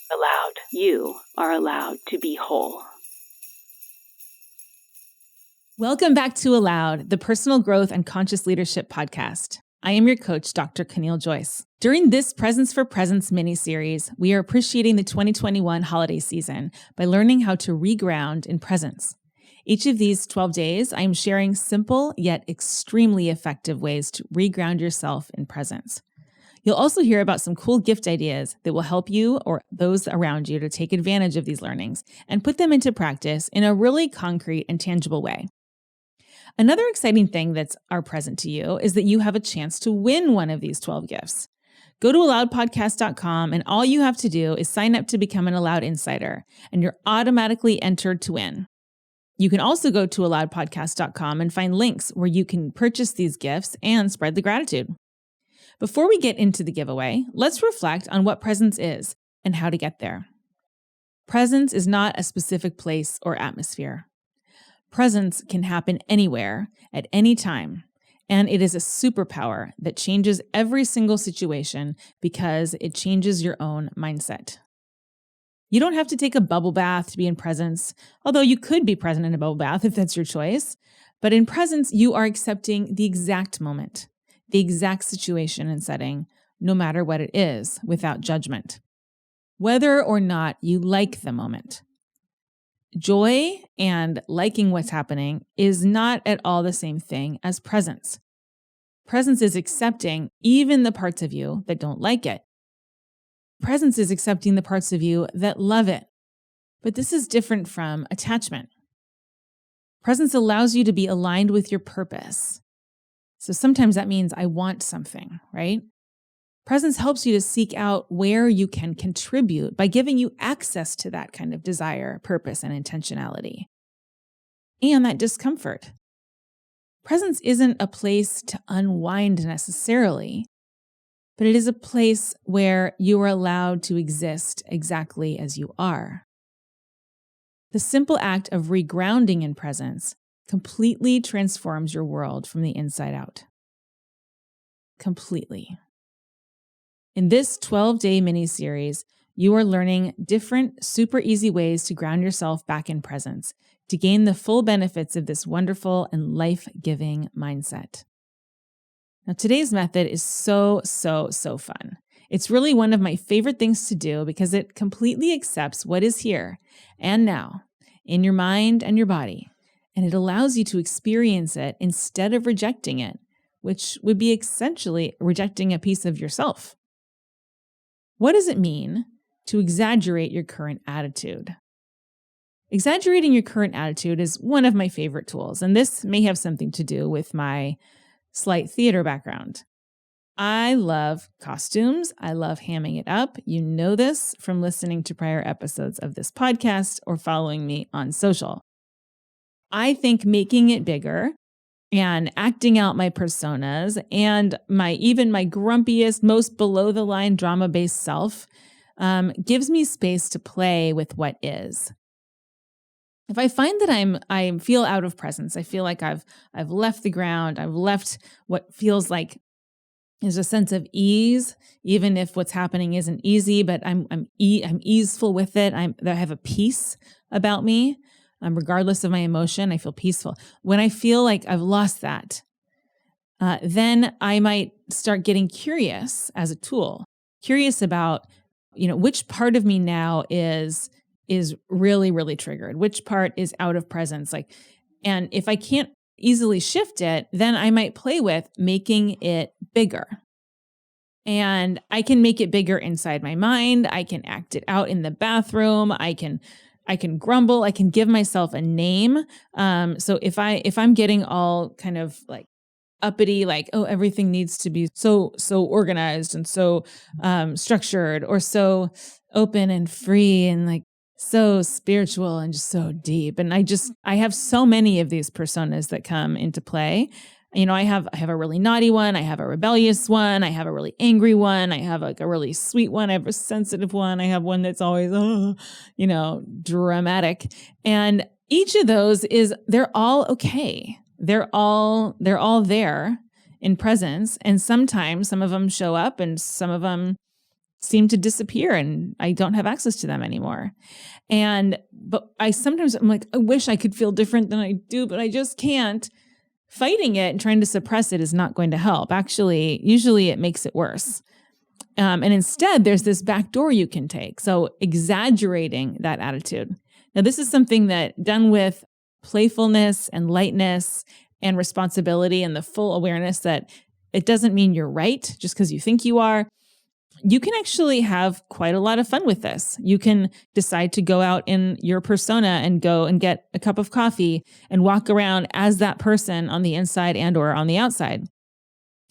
Allowed. You are allowed to be whole. Welcome back to Allowed, the personal growth and conscious leadership podcast. I am your coach, Dr. Caneel Joyce. During this Presence for Presence mini-series, we are appreciating the 2021 holiday season by learning how to reground in presence. Each of these 12 days, I am sharing simple yet extremely effective ways to reground yourself in presence. You'll also hear about some cool gift ideas that will help you or those around you to take advantage of these learnings and put them into practice in a really concrete and tangible way. Another exciting thing that's present to you is that you have a chance to win one of these 12 gifts. Go to allowedpodcast.com and all you have to do is sign up to become an Allowed Insider, and you're automatically entered to win. You can also go to allowedpodcast.com and find links where you can purchase these gifts and spread the gratitude. Before we get into the giveaway, let's reflect on what presence is and how to get there. Presence is not a specific place or atmosphere. Presence can happen anywhere, at any time, and it is a superpower that changes every single situation because it changes your own mindset. You don't have to take a bubble bath to be in presence, although you could be present in a bubble bath if that's your choice. But in presence, you are accepting the exact moment, the exact situation and setting, no matter what it is, without judgment, whether or not you like the moment. Joy and liking what's happening is not at all the same thing as presence. Presence is accepting even the parts of you that don't like it. Presence is accepting the parts of you that love it. But this is different from attachment. Presence allows you to be aligned with your purpose. So sometimes that means I want something, right? Presence helps you to seek out where you can contribute by giving you access to that kind of desire, purpose, and intentionality. And that discomfort. Presence isn't a place to unwind necessarily, but it is a place where you are allowed to exist exactly as you are. The simple act of regrounding in presence completely transforms your world from the inside out. Completely. In this 12-day mini-series, you are learning different, super easy ways to ground yourself back in presence to gain the full benefits of this wonderful and life-giving mindset. Now, today's method is so fun. It's really one of my favorite things to do because it completely accepts what is here and now in your mind and your body, and it allows you to experience it instead of rejecting it, which would be essentially rejecting a piece of yourself. What does it mean to exaggerate your current attitude? Exaggerating your current attitude is one of my favorite tools, and this may have something to do with my slight theater background. I love costumes. I love hamming it up. You know this from listening to prior episodes of this podcast or following me on social. I think making it bigger and acting out my personas and my grumpiest, most below-the-line drama-based self gives me space to play with what is. If I find that I feel out of presence, I feel like I've left the ground, I've left what feels like is a sense of ease, even if what's happening isn't easy, but I'm easeful with it. I have a peace about me. Regardless of my emotion, I feel peaceful. When I feel like I've lost that, then I might start getting curious as a tool, curious about, which part of me now is really, really triggered, which part is out of presence. And if I can't easily shift it, then I might play with making it bigger. And I can make it bigger inside my mind. I can act it out in the bathroom. I can grumble. I can give myself a name. So if I'm getting all kind of like uppity, like, oh, everything needs to be so organized and so structured, or so open and free and like so spiritual and just so deep. And I have so many of these personas that come into play. I have a really naughty one. I have a rebellious one. I have a really angry one. I have like a really sweet one. I have a sensitive one. I have one that's always, dramatic. And each of those they're all okay. They're all there in presence. And sometimes some of them show up and some of them seem to disappear and I don't have access to them anymore. But I'm like, I wish I could feel different than I do, but I just can't. Fighting it and trying to suppress it is not going to help. Actually, usually it makes it worse. And instead, there's this back door you can take. So exaggerating that attitude. Now, this is something that done with playfulness and lightness and responsibility and the full awareness that it doesn't mean you're right just because you think you are. You can actually have quite a lot of fun with this. You can decide to go out in your persona and go and get a cup of coffee and walk around as that person on the inside and or on the outside.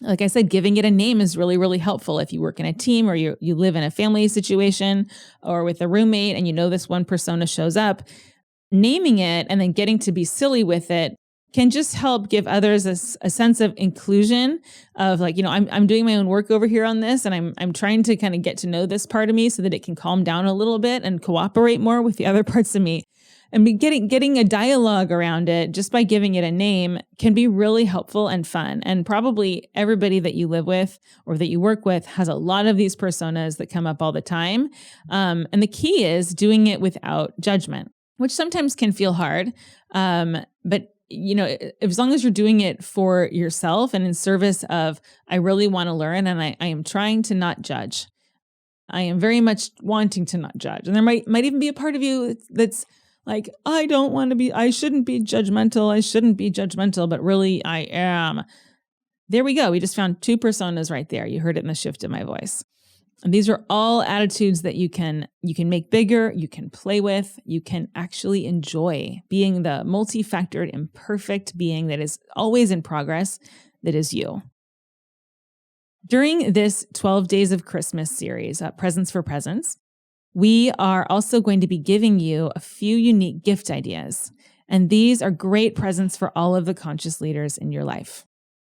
Like I said, giving it a name is really, really helpful if you work in a team or you live in a family situation or with a roommate and you know this one persona shows up. Naming it and then getting to be silly with it can just help give others a sense of inclusion of like, I'm doing my own work over here on this and I'm trying to kind of get to know this part of me so that it can calm down a little bit and cooperate more with the other parts of me. And getting a dialogue around it just by giving it a name can be really helpful and fun. And probably everybody that you live with or that you work with has a lot of these personas that come up all the time. And the key is doing it without judgment, which sometimes can feel hard. But as long as you're doing it for yourself and in service of, I really want to learn and I am trying to not judge. I am very much wanting to not judge. And there might even be a part of you that's like, I shouldn't be judgmental, but really I am. There we go. We just found two personas right there. You heard it in the shift of my voice. And these are all attitudes that you can make bigger, you can play with, you can actually enjoy being the multi-factored, imperfect being that is always in progress, that is you. During this 12 Days of Christmas series, Presents for Presents, we are also going to be giving you a few unique gift ideas. And these are great presents for all of the conscious leaders in your life.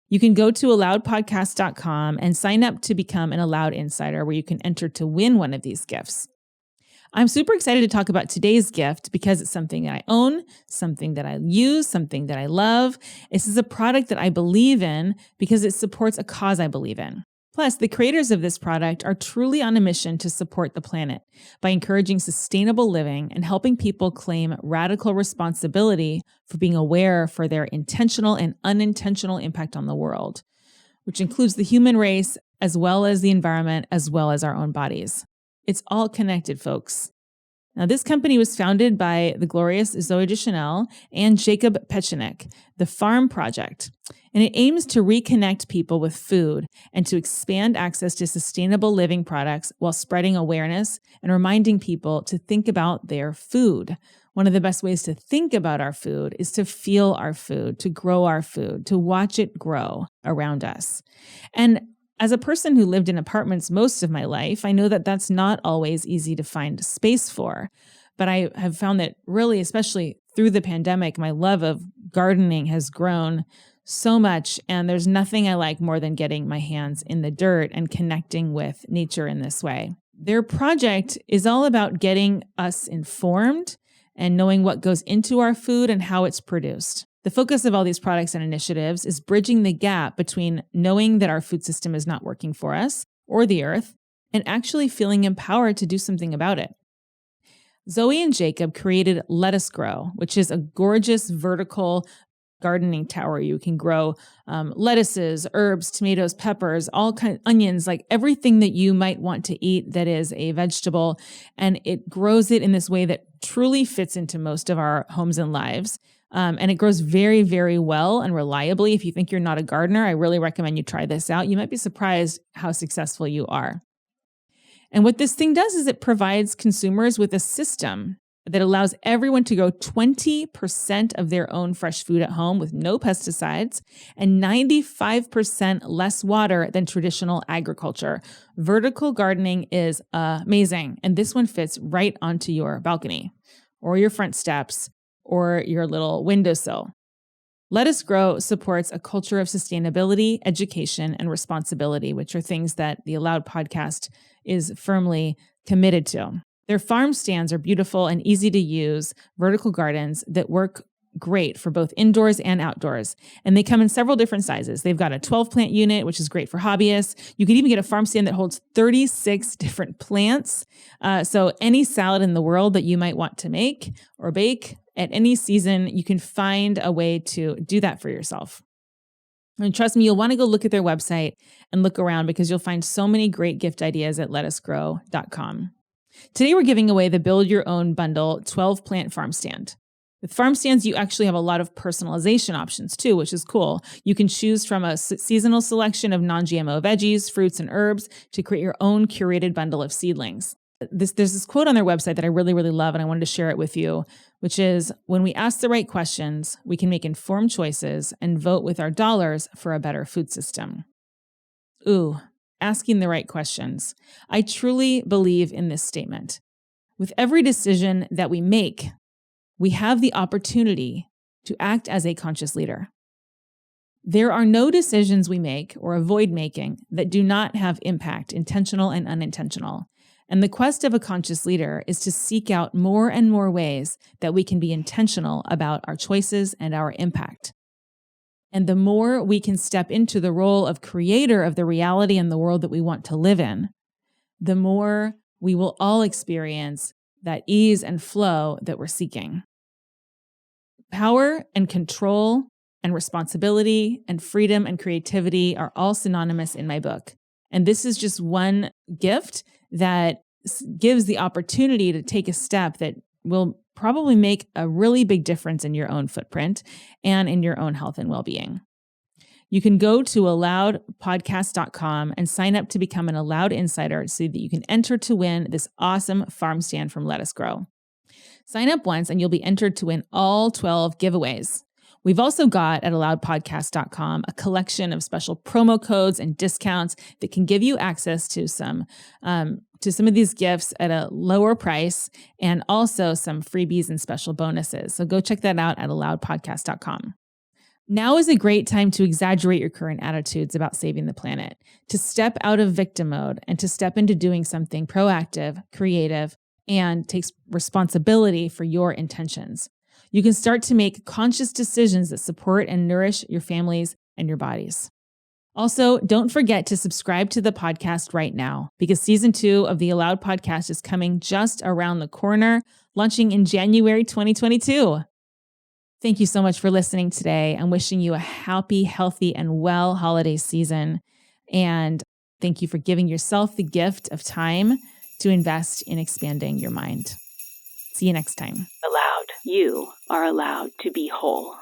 You can go to aloudpodcast.com and sign up to become an Aloud Insider where you can enter to win one of these gifts. I'm super excited to talk about today's gift because it's something that I own, something that I use, something that I love. This is a product that I believe in because it supports a cause I believe in. Plus, the creators of this product are truly on a mission to support the planet by encouraging sustainable living and helping people claim radical responsibility for being aware for their intentional and unintentional impact on the world, which includes the human race, as well as the environment, as well as our own bodies. It's all connected, folks. Now, this company was founded by the glorious Zoe Deschanel and Jacob Pechenik, the Farm Project, and it aims to reconnect people with food and to expand access to sustainable living products while spreading awareness and reminding people to think about their food. One of the best ways to think about our food is to feel our food, to grow our food, to watch it grow around us. And as a person who lived in apartments most of my life, I know that that's not always easy to find space for. But I have found that really, especially through the pandemic, my love of gardening has grown so much. And there's nothing I like more than getting my hands in the dirt and connecting with nature in this way. Their project is all about getting us informed and knowing what goes into our food and how it's produced. The focus of all these products and initiatives is bridging the gap between knowing that our food system is not working for us or the earth and actually feeling empowered to do something about it. Zoe and Jacob created Let Us Grow, which is a gorgeous vertical gardening tower. You can grow lettuces, herbs, tomatoes, peppers, all kinds, onions, like everything that you might want to eat that is a vegetable. And it grows it in this way that truly fits into most of our homes and lives. And it grows very, very well and reliably. If you think you're not a gardener, I really recommend you try this out. You might be surprised how successful you are. And what this thing does is it provides consumers with a system that allows everyone to grow 20% of their own fresh food at home with no pesticides and 95% less water than traditional agriculture. Vertical gardening is amazing. And this one fits right onto your balcony or your front steps or your little windowsill. Let Us Grow supports a culture of sustainability, education, and responsibility, which are things that the Aloud podcast is firmly committed to. Their farm stands are beautiful and easy to use vertical gardens that work great for both indoors and outdoors. And they come in several different sizes. They've got a 12-plant unit, which is great for hobbyists. You could even get a farm stand that holds 36 different plants. So any salad in the world that you might want to make or bake at any season, you can find a way to do that for yourself. And trust me, you'll want to go look at their website and look around because you'll find so many great gift ideas at lettusgrow.com. Today, we're giving away the Build Your Own Bundle 12-plant farm stand. With farm stands, you actually have a lot of personalization options too, which is cool. You can choose from a seasonal selection of non-GMO veggies, fruits, and herbs to create your own curated bundle of seedlings. There's this quote on their website that I really, really love, and I wanted to share it with you, which is, when we ask the right questions, we can make informed choices and vote with our dollars for a better food system. Ooh, asking the right questions. I truly believe in this statement. With every decision that we make, we have the opportunity to act as a conscious leader. There are no decisions we make or avoid making that do not have impact, intentional and unintentional. And the quest of a conscious leader is to seek out more and more ways that we can be intentional about our choices and our impact. And the more we can step into the role of creator of the reality and the world that we want to live in, the more we will all experience that ease and flow that we're seeking. Power and control and responsibility and freedom and creativity are all synonymous in my book. And this is just one gift that gives the opportunity to take a step that will probably make a really big difference in your own footprint and in your own health and well-being. You can go to aloudpodcast.com and sign up to become an Aloud Insider so that you can enter to win this awesome farm stand from Let Us Grow. Sign up once and you'll be entered to win all 12 giveaways. We've also got at aloudpodcast.com a collection of special promo codes and discounts that can give you access to some of these gifts at a lower price, and also some freebies and special bonuses. So go check that out at aloudpodcast.com. Now is a great time to exaggerate your current attitudes about saving the planet, to step out of victim mode and to step into doing something proactive, creative, and takes responsibility for your intentions. You can start to make conscious decisions that support and nourish your families and your bodies. Also, don't forget to subscribe to the podcast right now, because season 2 of the Aloud podcast is coming just around the corner, launching in January 2022. Thank you so much for listening today. I'm wishing you a happy, healthy, and well holiday season. And thank you for giving yourself the gift of time to invest in expanding your mind. See you next time. Allowed. You are allowed to be whole.